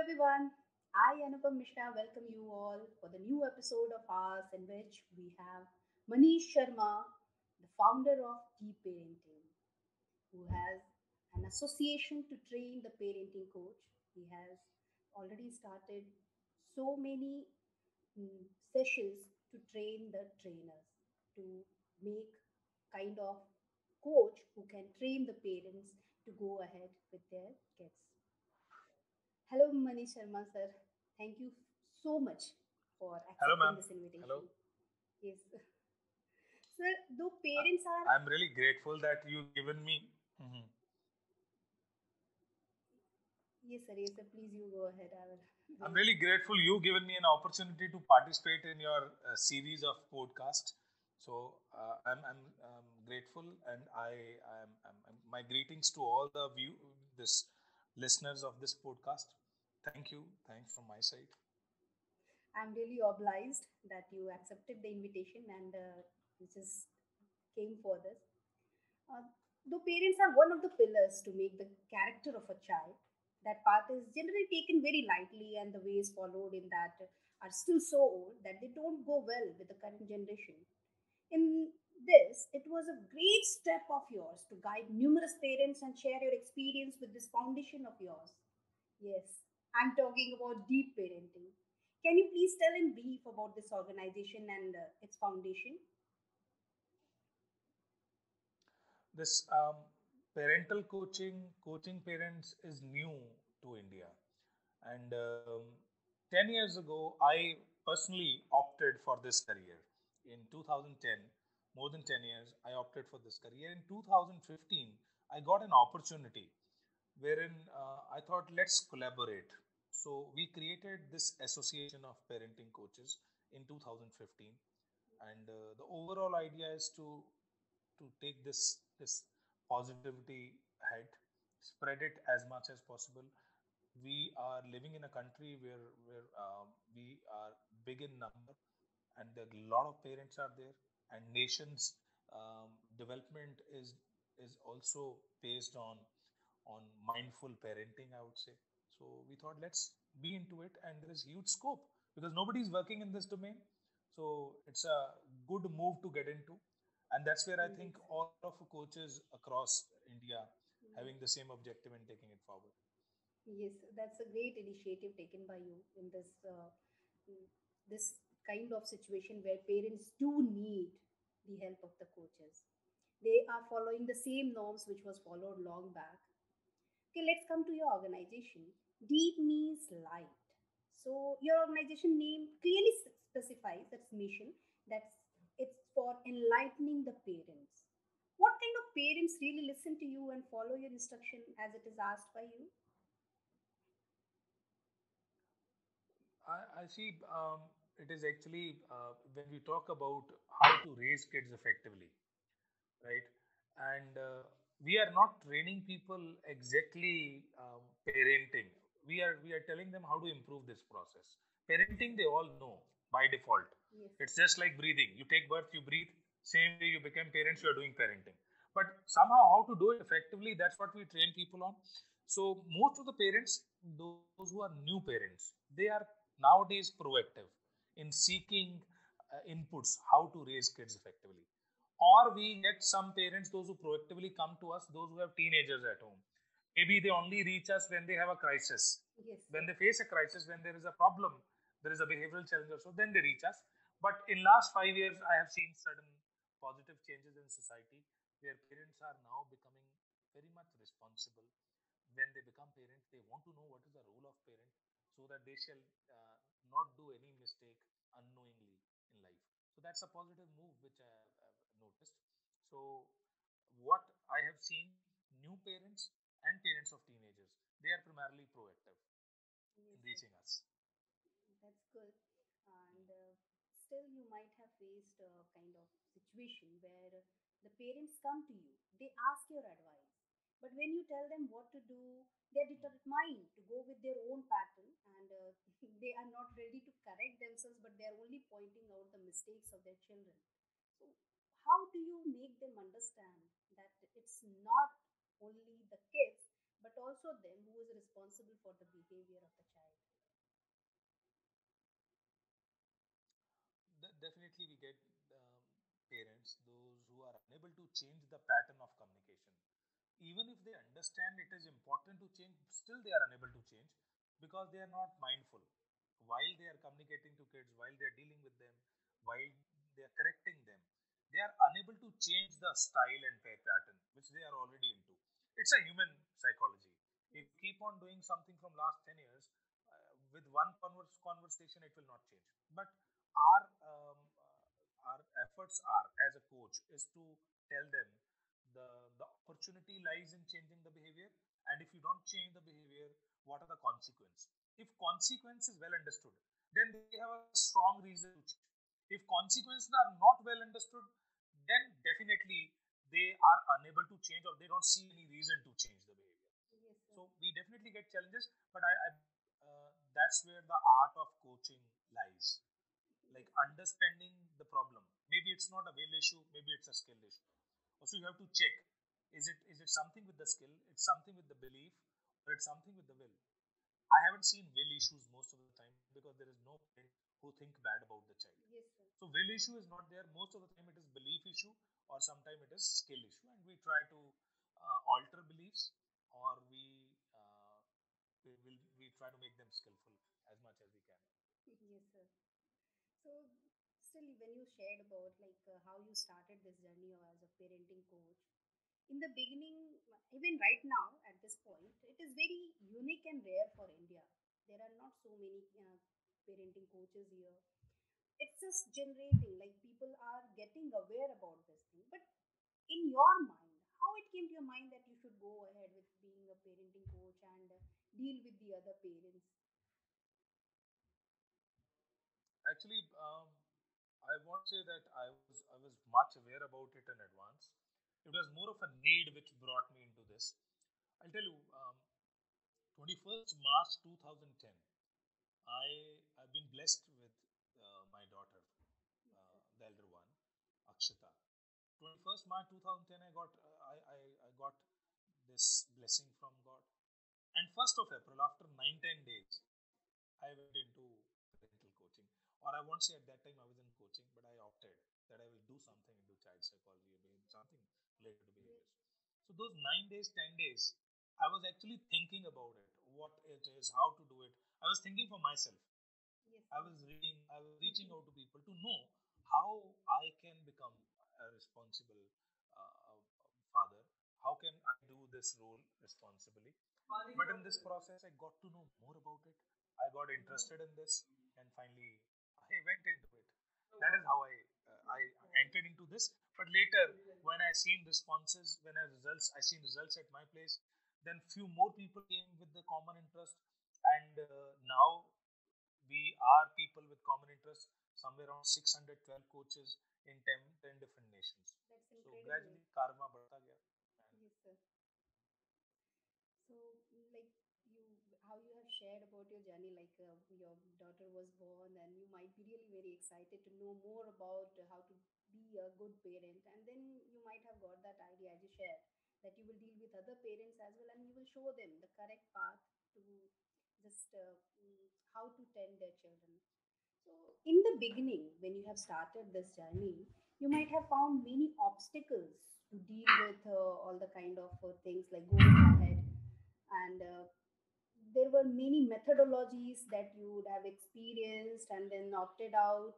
everyone. I, Anupam Mishra, welcome you all for the new episode of ours in which we have Manish Sharma, the founder of Deep Parenting, who has an association to train the parenting coach. He has already started so many sessions to train the trainers to make kind of coach who can train the parents to go ahead with their kids. Hello, Manish Sharma, sir. Thank you so much for Hello, accepting ma'am. this invitation. Hello. Yes, sir. Though parents are I'm really grateful that you given me. Mhm. yes, sir. Yes, sir. Please, you go ahead. I will I'm wait. really grateful you given me an opportunity to participate in your series of podcast. So I'm grateful, and my greetings to all the this listeners of this podcast. Thank you. Thanks from my side. I'm really obliged that you accepted the invitation and you just came for this. Uh, though parents are one of the pillars to make the character of a child, that path is generally taken very lightly, and the ways followed in that are still so old that they don't go well with the current generation. In this, it was a great step of yours to guide numerous parents and share your experience with this foundation of yours. Yes, I'm talking about deep parenting. Can you please tell in brief about this organization and its foundation? This parental coaching parents is new to India, and 10 years ago, I personally opted for this career. In 2010, more than 10 years, I opted for this career. In 2015, I got an opportunity wherein I thought, let's collaborate. So we created this association of parenting coaches in 2015, and the overall idea is to take this positivity ahead, spread it as much as possible. We are living in a country where we are big in number, and there a lot of parents are there, and nations development is also based on mindful parenting, I would say. So we thought, let's be into it, and there is huge scope because nobody is working in this domain. So it's a good move to get into, and that's where I Yes, think sir. all of coaches across India having the Yes. same objective and taking it forward. Yes, that's a great initiative taken by you in mm, this kind of situation where parents do need the help of the coaches. They are following the same norms which was followed long back. Okay, let's come to your organization. Deep means light. So your organization name clearly specifies its mission. That's it's for enlightening the parents. What kind of parents really listen to you and follow your instruction as it is asked by you? I see. It is actually when we talk about how to raise kids effectively, right? And we are not training people exactly parenting. We are telling them how to improve this process. Parenting, they all know by default. Yes, It's just like breathing. You take birth, you breathe. Same way you become parents, you are doing parenting. But somehow, how to do it effectively, that's what we train people on. So most of the parents, those who are new parents, they are nowadays proactive in seeking inputs how to raise kids effectively. Or we get some parents, those who proactively come to us, those who have teenagers at home. Maybe they only reach us when they have a crisis. yes, When sir. they face a crisis, when there is a problem, there is a behavioral challenge or so, then they reach us. But in last 5 years, I have seen certain positive changes in society where parents are now becoming very much responsible. When they become parents, they want to know what is the role of parent so that they shall uh, not do any mistake unknowingly in life. So that's a positive move which I have noticed. So what I have seen, new parents and parents of teenagers, they are primarily proactive in Yes, sir. reaching us. That's good. And still, you might have faced a kind of situation where the parents come to you, they ask your advice. But when you tell them what to do, they're determined to go with their own pattern and they are not ready to correct themselves, but they're only pointing out the mistakes of their children. So, how do you make them understand that it's not only the kids, but also also them who is responsible for the behavior of the child. Definitely, we get um, parents, those who are unable to change the pattern of communication. Even if they understand it is important to change, still they are unable to change because they are not mindful. While they are communicating to kids, while they are dealing with them, while they are correcting them, they are unable to change the style and pattern which they are already into. It's a human psychology. If you keep on doing something from last 10 years, with one conversation, it will not change. But our our efforts are as a coach is to tell them the opportunity lies in changing the behavior, and if you don't change the behavior, what are the consequences? If consequence is well understood, then they have a strong reason to change. If consequences are not well understood, then definitely they are unable to change or they don't see any reason to change the behavior. Yes, sir. So we definitely get challenges, but I that's where the art of coaching lies, like Yes, sir. understanding the problem. Maybe it's not a will issue, maybe it's a skill issue. Also, you have to check, is it something with the skill, it's something with the belief, or it's something with the will. I haven't seen will issues most of the time because there is no parent who think bad about the child. Yes, sir. So will issue is not there. Most of the time it is belief issue, or sometimes it is skill issue, and we try to alter beliefs, or we try to make them skillful as much as we can. Yes, sir. So, still, when you shared about like how you started this journey as a parenting coach, in the beginning, even right now at this point, it is very unique and rare for India. There are not so many parenting coaches here. It's just generating, like people are getting aware about this thing. But in your mind, how it came to your mind that you should go ahead with being a parenting coach and deal with the other parents? Actually, I won't say that I was much aware about it in advance. It was more of a need which brought me into this. I'll tell you, 21st March 2010, I've been blessed with my daughter, Yes, sir. the elder one, Akshita. 21st March 2010, I got this blessing from God. And 1st of April, after 9-10 days, I went into parental coaching. Or I won't say at that time I was in coaching, but I opted that I will do something into child psychology, something related to Yes, behaviors. So those 9 days, 10 days, I was actually thinking about it, what it is, how to do it. I was thinking for myself. yes, I sir. was reading, I was reaching out to people to know how I can become a responsible father. How can I do this role responsibly? But in this process, I got to know more about it. I got interested in this, and finally, I went into it. That is how I entered into this. But later, when I seen responses, I seen results at my place. Then few more people came with the common interest, and now we are people with common interests, somewhere around 612 coaches in 10 different nations. That's So incredible. gradually karma बढ़ता गया. And Yes, sir. So, like you, how you have shared about your journey, like your daughter was born, and you might be really very excited to know more about how to be a good parent, and then you might have got that idea as you shared that you will deal with other parents as well, and you will show them the correct path to just how to tend their children. So, in the beginning, when you have started this journey, you might have found many obstacles to deal with all the kind of things like going ahead, and there were many methodologies that you would have experienced and then opted out.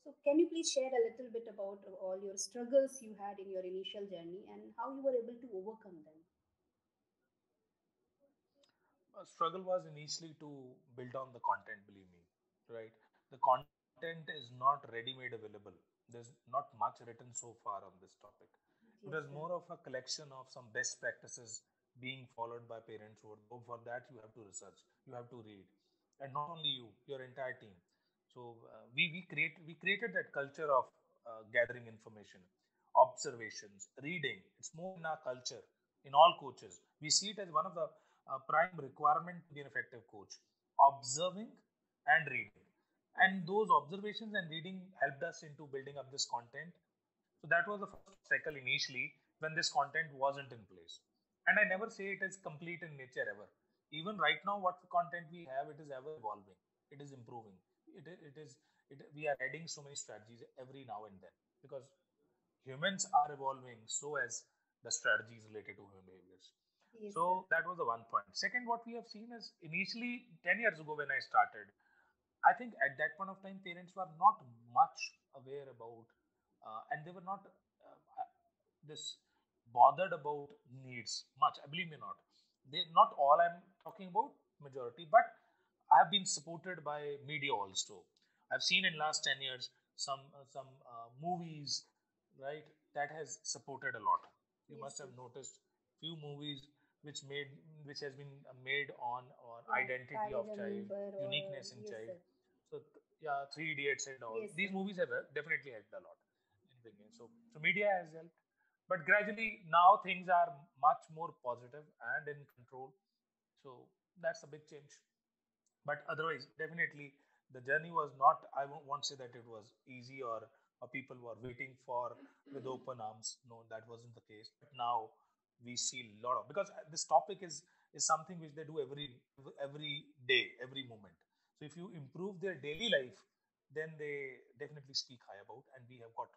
So, can you please share a little bit about all your struggles you had in your initial journey and how you were able to overcome them? struggle was initially to build on the content, believe me, right? The content is not ready made available. There's not much written so far on this topic. It Yes, was sir. more of a collection of some best practices being followed by parents. For that, you have to research, you have to read, and not only you, your entire team. So we created that culture of gathering information, observations, reading. It's more in our culture, in all coaches. We see it as one of the prime requirement to be an effective coach: observing and reading. Yes, And sir. those observations and reading helped us into building up this content. So that was the first obstacle initially when this content wasn't in place. And I never say it is complete in nature ever. Even right now, what content we have, it is ever evolving. It is improving. It is we are adding so many strategies every now and then because humans are evolving so as the strategies related to human behaviors. Yes, sir. So that was the one point. Second, what we have seen is initially 10 years ago when I started, I think at that point of time, parents were not much aware about, and they were not this bothered about needs much. I believe me not. They not all I'm talking about majority, but I've been supported by media also. I've seen in last 10 years some movies, right, that has supported a lot. You Yes, must have yes. noticed few movies which has been made on Like identity Tare of child, Zameen Par or uniqueness in yes, child. sir. So yeah, Three Idiots and all Yes, sir. these movies have definitely helped a lot in bringing. So media has helped, but gradually now things are much more positive and in control. So that's a big change. But otherwise, definitely the journey was not. I won't say that it was easy or people were waiting for with open arms. No, that wasn't the case. But now we see a lot of because this topic is something which they do every day, every moment. So if you improve their daily life, then they definitely speak high about, and we have got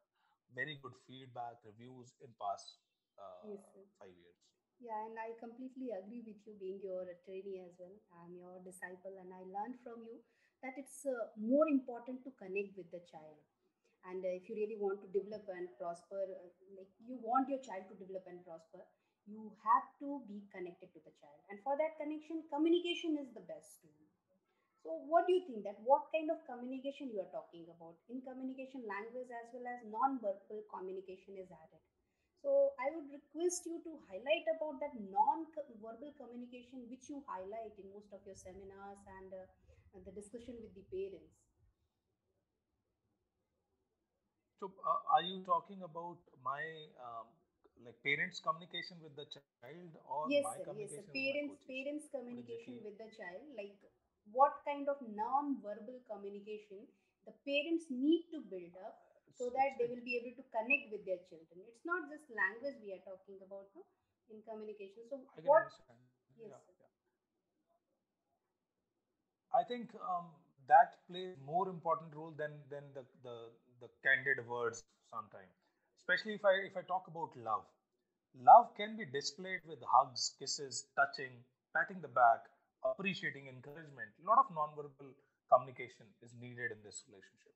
very good feedback reviews in past Yes, sir. 5 years. Yeah, and I completely agree with you being your trainee as well. I'm your disciple, and I learned from you that it's more important to connect with the child. And if you really want to develop and prosper, like you want your child to develop and prosper, you have to be connected to the child. And for that connection, communication is the best tool. So, what do you think that what kind of communication you are talking about? In communication, language as well as non-verbal communication is added. So, I would request you to highlight about that non-verbal communication which you highlight in most of your seminars and the discussion with the parents. So, are you talking about my like parents' communication with the child or my Yes, sir. communication Yes, with sir. my coaches? Parents What exactly? communication with the child, like what kind of non-verbal communication the parents need to build up so that they will be able to connect with their children. It's not just language we are talking about, no, in communication. So I can what? understand. Yeah, Yes, yeah. sir. I think that plays more important role than the candid words sometimes. Especially if I talk about love. Love can be displayed with hugs, kisses, touching, patting the back, appreciating, encouragement. A lot of nonverbal communication is needed in this relationship.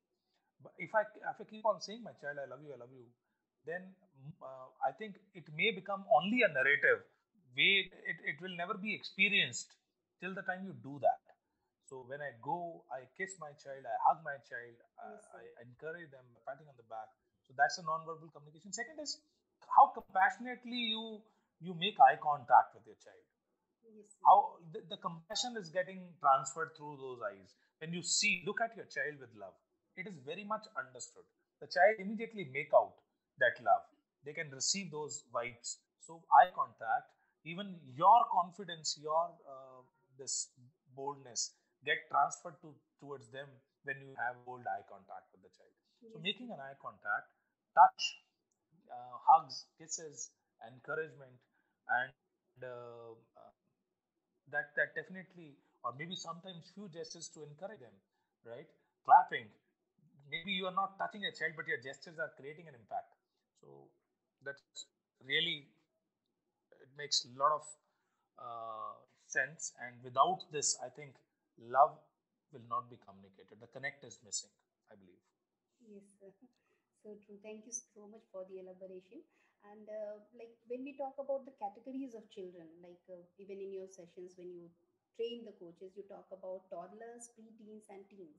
But if I keep on saying my child, I love you, then I think it may become only a narrative. It will never be experienced till the time you do that. So when I go, I kiss my child, I hug my child, Yes, sir. I encourage them by patting on the back. So that's a non-verbal communication. Second is how compassionately you make eye contact with your child. Yes, sir. How the compassion is getting transferred through those eyes. When you see, look at your child with love, it is very much understood. The child immediately make out that love. They can receive those vibes. So eye contact, even your confidence, your this boldness get transferred towards them when you have bold eye contact with the child. So Yes, sir. making an eye contact, touch, hugs, kisses, encouragement, and that definitely, or maybe sometimes few gestures to encourage them, right? Clapping. Maybe you are not touching a child, but your gestures are creating an impact. So that's really it makes a lot of sense. And without this, I think love will not be communicated. The connect is missing, I believe. Yes, sir. So true. Thank you so much for the elaboration. And like when we talk about the categories of children, like even in your sessions when you train the coaches, you talk about toddlers, preteens, and teens.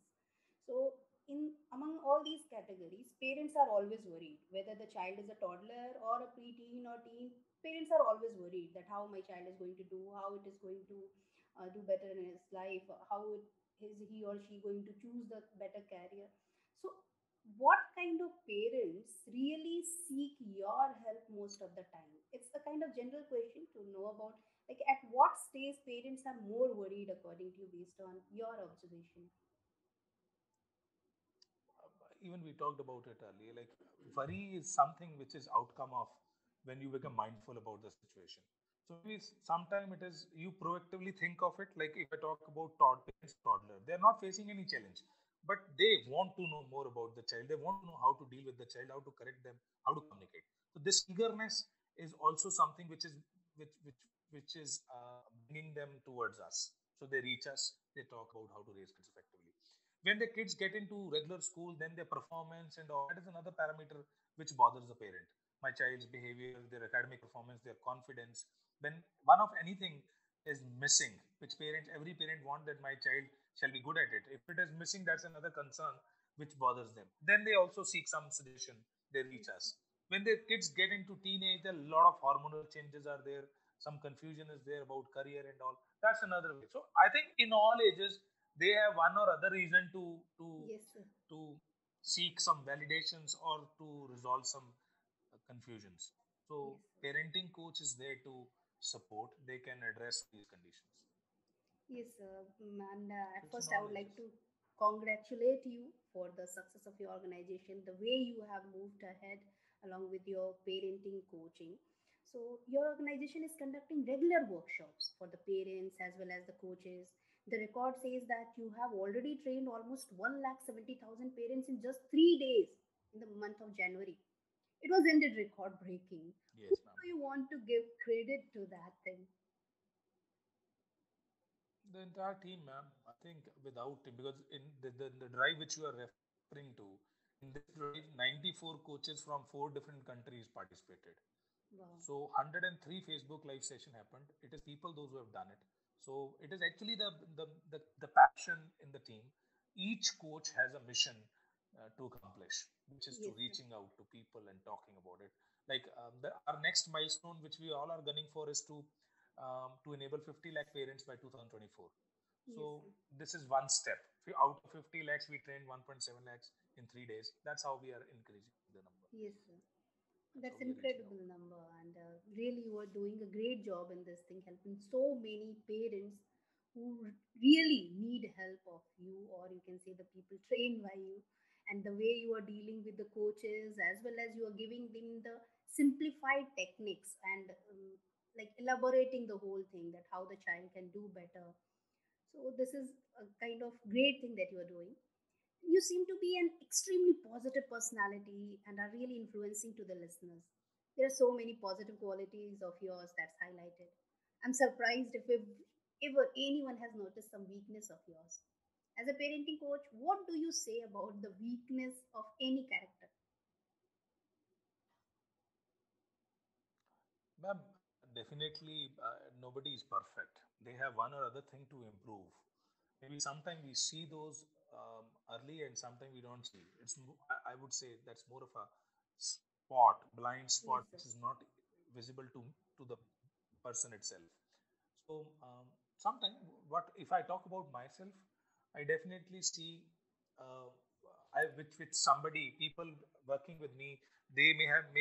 So in among all these categories, parents are always worried whether the child is a toddler or a preteen or teen. Parents are always worried that how my child is going to do, how it is going to do better in his life, how is he or she going to choose the better career. So what kind of parents really seek your help most of the time? It's a kind of general question to know about, like at what stage parents are more worried according to you based on your observation. Even we talked about it earlier. Like worry is something which is outcome of when you become mindful about the situation. So maybe sometime it is you proactively think of it. Like if I talk about parents of toddler, they are not facing any challenge, but they want to know more about the child. They want to know how to deal with the child, how to correct them, how to communicate. So this eagerness is also something which which which is bringing them towards us. So they reach us. They talk about how to raise kids effectively. When the kids get into regular school, then their performance and all that is another parameter which bothers the parent. My child's behavior, their academic performance, their confidence. When one of anything is missing, which every parent want that my child shall be good at it. If it is missing, that's another concern which bothers them. Then they also seek some suggestion. They reach Yes, sir. us. When the kids get into teenage, a lot of hormonal changes are there. Some confusion is there about career and all. That's another way. So I think in all ages, they have one or other reason Yes, sir. to seek some validations or to resolve some confusions. So Yes, sir. parenting coach is there to support. They can address these conditions. Yes, and So at it's in first, I all would like ages. to congratulate you for the success of your organization, the way you have moved ahead along with your parenting coaching. So, your organization is conducting regular workshops for the parents as well as the coaches. The record says that you have already trained almost 1,70,000 parents in just 3 days in the month of January. It was indeed record breaking. Who Yes, ma'am. do you want to give credit to that thing? The entire team, ma'am. I think without team, because in the drive which you are referring to, in this drive, 94 coaches from 4 different countries participated. Wow. So 103 Facebook live session happened. It is people those who have done it. So it is actually the passion in the team. Each coach has a mission to accomplish, which is to Yes, sir. reaching out to people and talking about it. Like our next milestone, which we all are gunning for, is to enable 50 lakh parents by 2024. Yes, So sir. this is one step. Out of 50 lakhs, we trained 1.7 lakhs in 3 days. That's how we are increasing the number. Yes, sir. That's how That's we are reaching out. incredible number, and really you are doing a great job in this thing, helping so many parents who really need help of you, or you can say the people trained by you, and the way you are dealing with the coaches, as well as you are giving them the simplified techniques and like elaborating the whole thing that how the child can do better. So this is a kind of great thing that you are doing. You seem to be an extremely positive personality and are really influencing to the listeners. There are so many positive qualities of yours that's highlighted. I'm surprised if ever anyone has noticed some weakness of yours. As a parenting coach, what do you say about the weakness of any character? Ma'am, definitely nobody is perfect. They have one or other thing to improve. Maybe sometimes we see those early and sometimes we don't see. I would say that's more of a blind Yes, spot, sir. which is not visible to the person itself. So sometimes, what if I talk about myself, I definitely see uh, with somebody, people working with me, they may have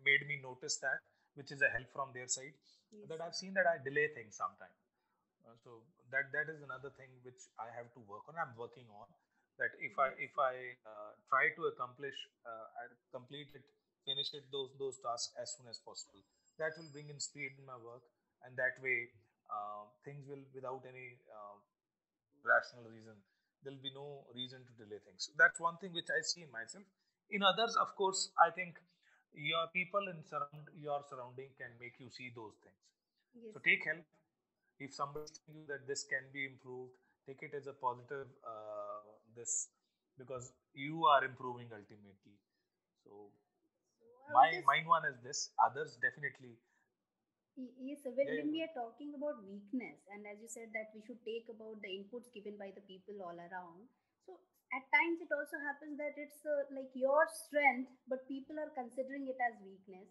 made me notice that, which is a help from their side. Yes, That sir. I've seen that I delay things sometimes. So that is another thing which I have to work on. I'm working on that. If I Yes, if sir. I try to accomplish, complete it, finish it those tasks as soon as possible, that will bring in speed in my work, and that way things will without any rational reason. There'll be no reason to delay things. That's one thing which I see in myself. In others, of course, I think your people in your surrounding can make you see those things. Yes, So sir. take help. If somebody is telling you that this can be improved, take it as a positive this, because you are improving ultimately. So So I would just mine one is this. Others definitely. Yes, so Yeah, yeah, when go we ahead. are talking about weakness, and as you said that we should take about the inputs given by the people all around. So at times it also happens that it's like your strength, but people are considering it as weakness.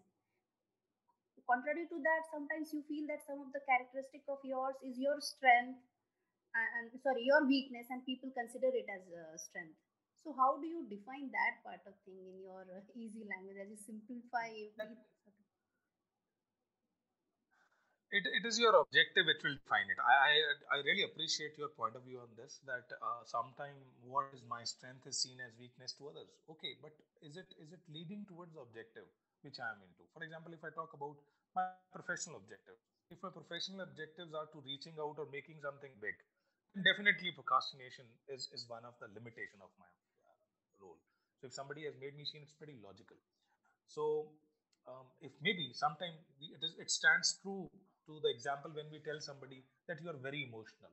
Contrary to that, sometimes you feel that some of the characteristic of yours is your strength, and sorry, your weakness, and people consider it as strength. So how do you define that part of thing in your easy language as you simplify That every sort of? it is your objective which will define it. I really appreciate your point of view on this. That sometime what is my strength is seen as weakness to others. Okay, but is it leading towards the objective which I am into? For example, if I talk about my professional objective, If my professional objectives are to reaching out or making something big, then definitely procrastination is one of the limitation of my role. So if somebody has made me seen, it's pretty logical. So if maybe sometime it stands true to the example when we tell somebody that you are very emotional,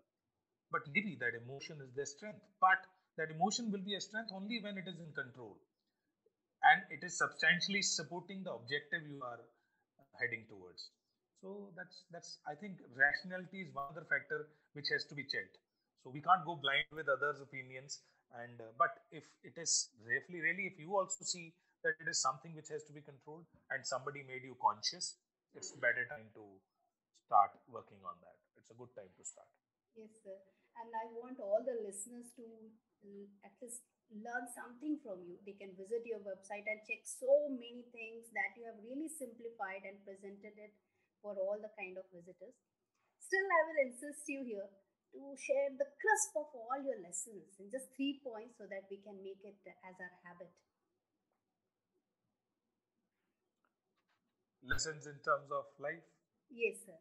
but maybe that emotion is their strength. But that emotion will be a strength only when it is in control and it is substantially supporting the objective you are heading towards. So that's I think rationality is one other factor which has to be checked. So we can't go blind with others' opinions. And but if it is really if you also see that it is something which has to be controlled and somebody made you conscious, it's better time to start working on that. It's a good time to start. Yes, sir. And I want all the listeners to at least learn something from you. They can visit your website and check so many things that you have really simplified and presented it for all the kind of visitors. Still, I will insist you here to share the crisp of all your lessons in just 3 points so that we can make it as our habit. Lessons in terms of life. Yes, sir.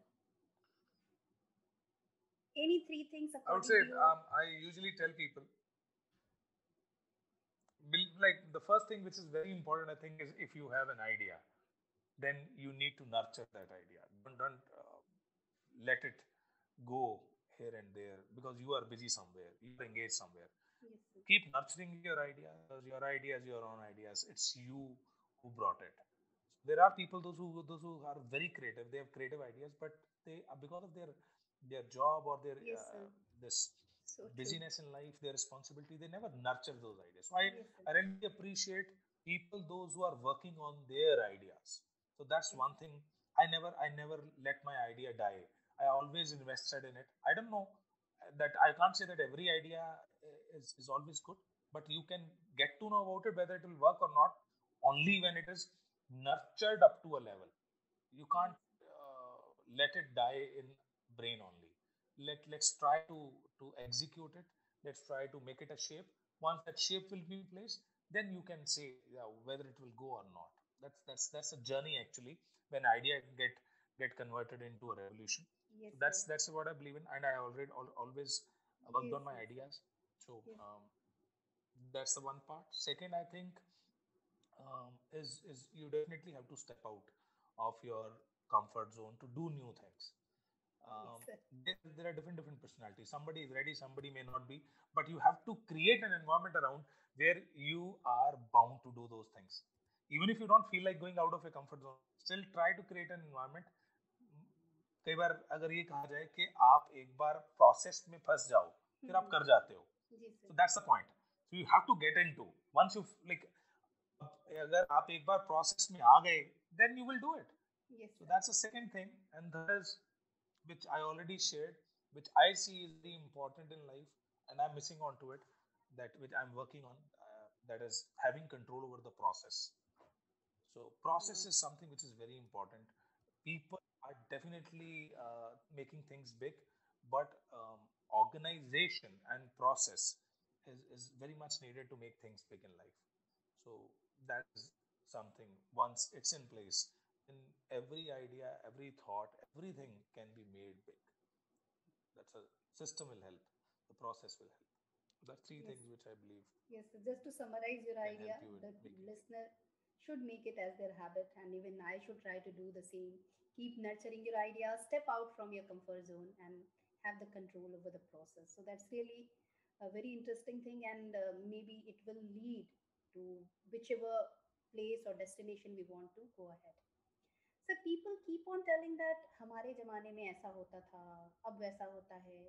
Any three things I would according say to you? I usually tell people like the first thing which is very important I think is if you have an idea, then you need to nurture that idea. Don't let it go here and there because you are busy somewhere, you are engaged somewhere. Yes, sir. Keep nurturing your idea because your ideas, your own ideas, it's you who brought it. There are people those who are very creative. They have creative ideas, but they because of their job or their Yes, sir. this So true. busyness in life, their responsibility, they never nurture those ideas. So I Yes, sir. I really appreciate people those who are working on their ideas. So that's Yes, one sir. thing. I never let my idea die. I always invested in it. I don't know that I can't say that every idea is always good, but you can get to know about it whether it will work or not only when it is nurtured up to a level. You can't Yes. let it die in brain only. Let's try to execute it. Let's try to make it a shape. Once that shape will be placed, then you can say, yeah, whether it will go or not. That's a journey actually when idea get converted into a revolution. Yes, So sir. that's what I believe in, and I always worked Yes, on my yes, sir. ideas. So Yes. that's the one part. Second, I think is you definitely have to step out of your comfort zone to do new things. Yes, sir. There are different personalities. Somebody is ready, somebody may not be, but you have to create an environment around where you are bound to do those things. Even if you don't feel like going out of your comfort zone, still try to create an environment. कई बार अगर ये कहा जाए कि आप एक बार process में फंस जाओ फिर आप Hmm. कर जाते हो. Yes, sir. So that's the point. So you have to get into once you like अगर आप एक बार प्रोसेस में आ गए then you will do it. Yes, So sir. that's the second thing, and that is which I already shared, which I see is very important in life, and I'm missing on to it. That which I'm working on. That is having control over the process. So process Uh, is something which is very important. People are definitely making things big, but organization and process is very much needed to make things big in life. So that is something once it's in place, then every idea, every thought, everything can be made big. That's a system will help, the process will help. So that's three yes. things which I believe Yes. So just to summarize your can idea, help you in the making things. listener should make it as their habit, and even I should try to do the same. Keep nurturing your ideas, step out from your comfort zone, and have the control over the process. So that's really a very interesting thing, and maybe it will lead to whichever place or destination we want to go ahead. So people keep on telling that हमारे ज़माने में ऐसा होता था, अब वैसा होता है.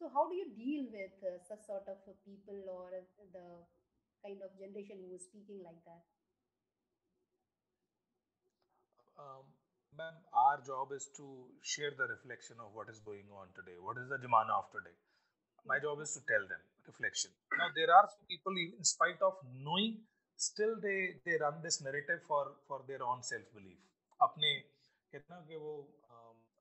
So how do you deal with such sort of people or the kind of generation who is speaking like that? Um, Ma'am, our job is to share the reflection of what is going on today. What is the Jamana of today? My Yes, job sir. is to tell them reflection. Now, there are some people, in spite of knowing, still they run this narrative for their own self belief. अपने कहते ना कि वो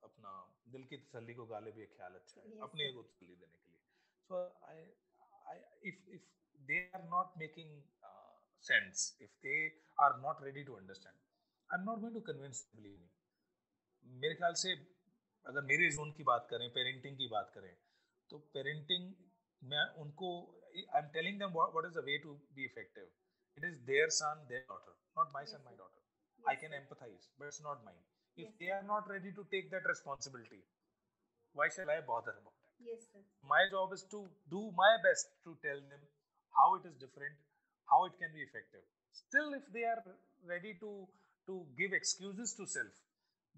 अपना दिल की तसल्ली को गालिब ये ख्याल अच्छा है Yes, अपने sir. को तसल्ली देने के लिए. So I if they are not making sense, if they are not ready to understand, I'm not going to convince them. Believe me. मेरे ख्याल से अगर मेरे जोन की बात करें, पेरेंटिंग की बात करें, तो पेरेंटिंग मैं उनको, I am telling them what is the way to be effective. It is their son, their daughter, not my Yes, son, my sir. daughter. I Yes, can sir. empathize, but it's not mine. If Yes, they sir. are not ready to take that responsibility, why shall I bother about it? Yes, sir. My job is to do my best to tell them how it is different, how it can be effective. Still, if they are ready to give excuses to self,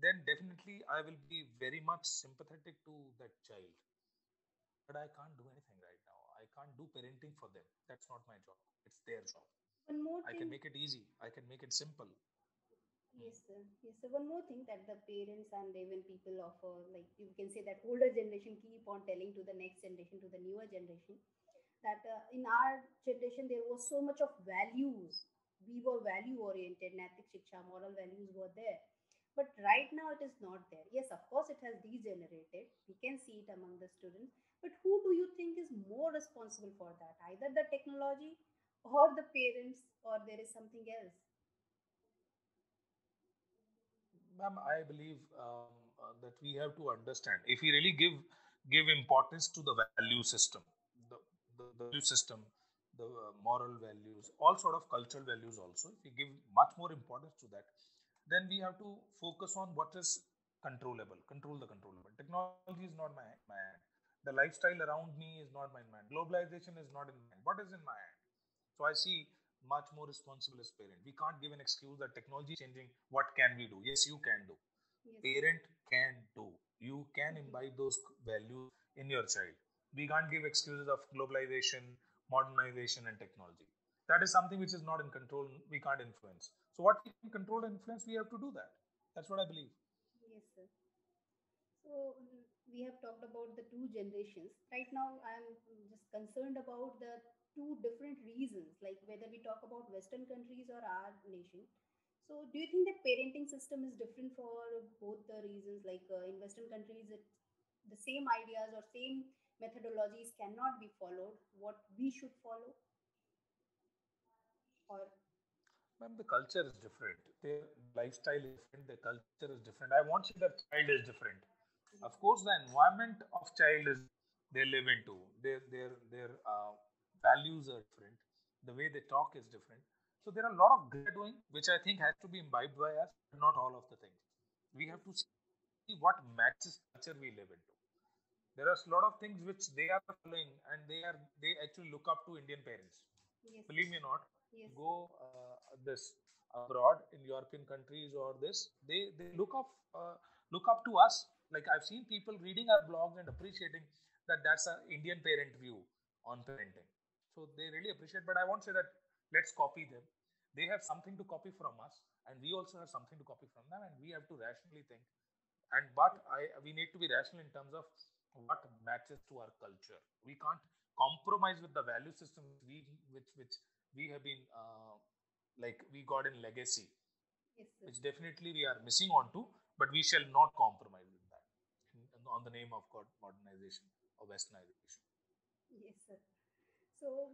then definitely I will be very much sympathetic to that child. But I can't do anything right now. I can't do parenting for them. That's not my job. It's their job. One more I can thing. make it easy. I can make it simple. Yes, sir. Yes, sir. One more thing that the parents and even people of, like you can say that older generation keep on telling to the next generation, to the newer generation, that in our generation there was so much of values. We were value oriented, Naitik Shiksha, moral values were there. But right now it is not there. Yes, of course it has degenerated. We can see it among the students. But who do you think is more responsible for that? Either the technology or the parents, or there is something else? Ma'am, I believe that we have to understand, if we really give importance to the value system, the, the value system, the moral values, all sort of cultural values also, if we give much more importance to that, then we have to focus on what is controllable, control the controllable. Technology is not my hand. The lifestyle around me is not my hand. Globalization is not in my hand. What is in my hand? So I see much more responsible as parent. We can't give an excuse that technology is changing. What can we do? Yes, you can do. Yes, sir. Parent can do. You can imbibe those values in your child. We can't give excuses of globalization, modernization, and technology. That is something which is not in control. We can't influence. So what we can control and influence, we have to do that. That's what I believe. Yes, sir. So we have talked about the two generations. Right now, I'm just concerned about the two different reasons, like whether we talk about Western countries or our nation. So, do you think that parenting system is different for both the reasons? Like in Western countries, the same ideas or same methodologies cannot be followed. What we should follow, or Ma'am, the culture is different. Their lifestyle is different. Their culture is different. I won't say that child is different. yes, Of course, the environment of child is they live into. Their values are different. The way they talk is different. So there are a lot of great doing, which I think has to be imbibed by us, but not all of the things. We yes, have to see what matches culture we live into. There are a lot of things which they are following, and they actually look up to Indian parents. yes, sir. Believe me or not, Yes, sir. go this abroad in European countries or this, they look up to us. Like I've seen people reading our blogs and appreciating that that's an Indian parent view on parenting. So they really appreciate. But I won't say that let's copy them. They have something to copy from us, and we also have something to copy from them, and we have to rationally think. And but I we need to be rational in terms of what matches to our culture. We can't compromise with the value system which we have been like we got in legacy, Yes, sir. which definitely we are missing on to, but we shall not compromise with that on the name of God modernization or westernization. Yes, sir. So,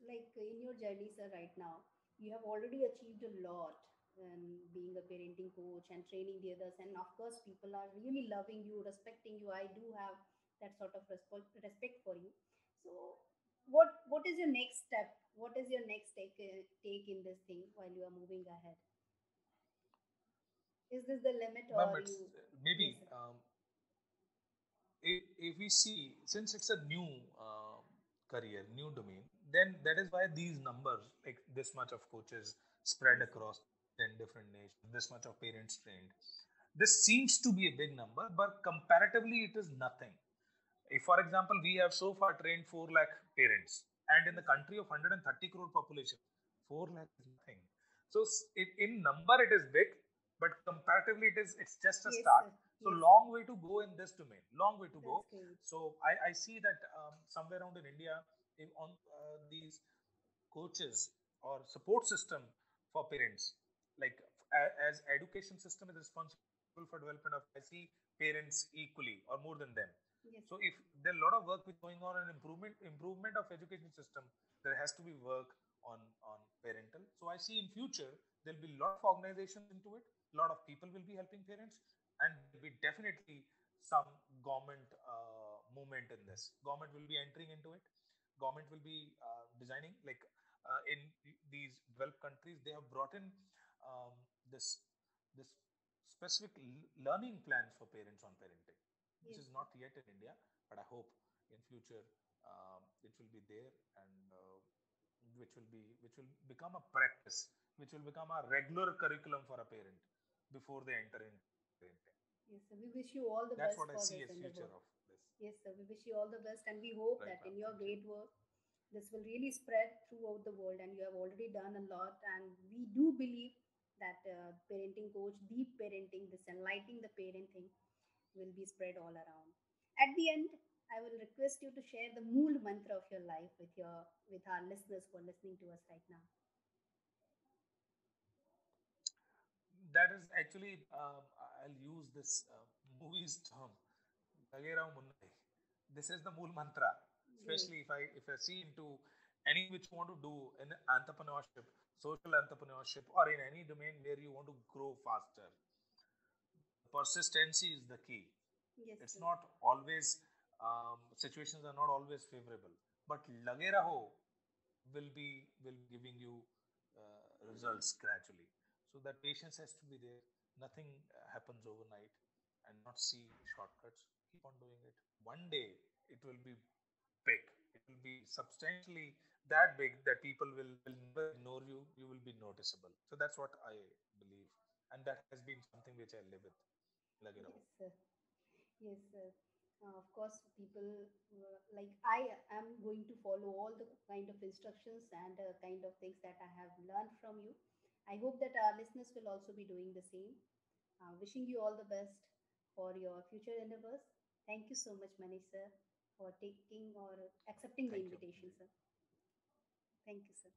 like in your journey, sir, right now, you have already achieved a lot and being a parenting coach and training the others. And of course, people are really loving you, respecting you. I do have that sort of respect for you. So, what is your next step? What is your next take in this thing while you are moving ahead? Is this the limit Ma'am, or it's you? Yes, maybe sir. if we see, since it's a new career, new domain, then that is why these numbers, like this much of coaches spread Yes, sir. across 10 different nations, this much of parents trained, this seems to be a big number, but comparatively, it is nothing. If, for example, we have so far trained 4 lakh parents, and in the Yes, sir. country of 130 crore population, 4 lakh is nothing. So, in number, it is big, but comparatively, it's just a Yes, start. sir. So, Yes, sir. long way to go in this domain, long way to That's go. great. So, I see that somewhere around in India, on these coaches or support system for parents, like as education system is responsible for development of, I see parents equally or more than them. Yes, So sir. if there are a lot of work which is going on in improvement of education system, there has to be work on parental. So I see in future there'll be a lot of organizations into it, a lot of people will be helping parents, and there'll be definitely some government movement in this. Government will be entering into it. Government will be designing, like in these developed countries, they have brought in um, this this specific learning plans for parents on parenting, which Yes, is sir. not yet in India, but I hope in future it will be there, and which will become a practice, which will become a regular curriculum for a parent before they enter into parenting. Yes, sir. We wish you all the That's best what I for see this as future endeavor. of this. Yes, sir. We wish you all the best, and we hope Right, that ma'am. in your Thank you. great work, this will really spread throughout the world. And you have already done a lot. And we do believe that parenting coach, deep parenting, this enlightening the parenting, will be spread all around. At the end, I will request you to share the mool mantra of your life with our listeners who are listening to us right now. That is actually, I'll use this movie's term, Lage Rao Munna. This is the mool mantra. Great. Especially if I see into anything which you want to do in entrepreneurship, social entrepreneurship, or in any domain where you want to grow faster, the persistency is the key. Yes, It's sir. not always, situations are not always favorable, but lage raho will be giving you results gradually. So that patience has to be there. Nothing happens overnight, and not see shortcuts. Keep on doing it. One day it will be big. It will be substantially that big that people will never ignore you. You will be noticeable. So that's what I believe, and that has been something which I live with. Lage raho. Yes, sir. Yes, sir. Of course, people like I am going to follow all the kind of instructions and kind of things that I have learned from you. I hope that our listeners will also be doing the same. Wishing you all the best for your future endeavors. Thank you so much, Manish sir, for taking or accepting the Thank you. invitation, sir. Thank you, sir.